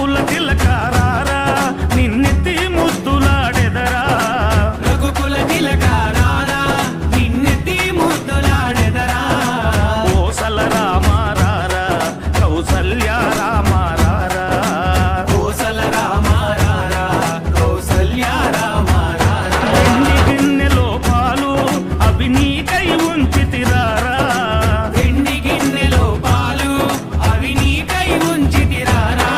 రఘుకుల తిలకారారా నిన్నెత్తి ముద్దులాడెదరా రఘుకుల తిలకారారా నిన్నెత్తి ముద్దులాడెదరా కోసల రామారారా కౌసల్య రామారారా కోసల రామారారా కౌసల్య రామారారా వెండి గిన్నెలో పాలు అవి నీకై ఉంచితిరారా వెండి గిన్నెలో పాలు అవి నీకై ఉంచితిరారా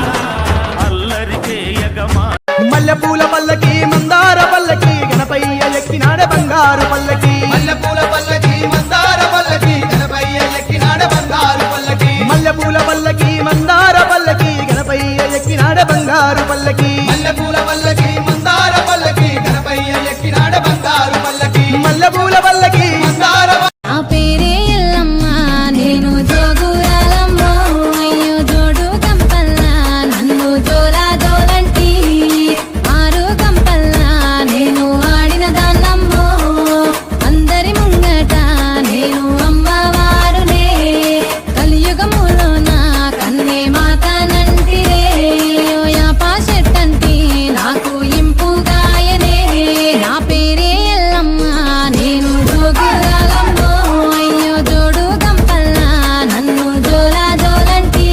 అల్లరి చేయగమా మల్లెపూల పల్లకి మందార పల్లకి గణపయ్య ఎక్కినాడ బంగారు పల్లకి మల్లెపూల పల్లకి మందార పల్లకి గణపయ్య ఎక్కినాడ బంగారు పల్లకి మల్లెపూల పల్లకి మందార పల్లకి గణపయ్య ఎక్కినాడ బంగారు పల్లకి మల్లెపూల పల్లకి మందార పల్లకి గణపయ్య ఎక్కినాడ బంగారు పల్లకి మల్లెపూల పల్లకి మందార ఆ పేరే ఎల్లమ్మ నేను జోగురాలమ్మ అయ్యో జోడు కంపల్లా నన్ను జోలా జోలంటి ఆరు కంపల్లా నేను ఆడిన దాన్నమ్మో అందరి ముంగట నేను అమ్మవారునే కలియుగములో నా కన్నే మాతనంటిరే యాపా చెట్టంటి నాకు ఇంపుగాయనే నా పేరే ఎల్లమ్మ నేను జోగురాలమ్మ అయ్యో జోడు కంపల్లా నన్ను జోలా జోలంటి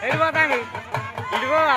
వెళ్ళిపోతాను ఇదిగోవా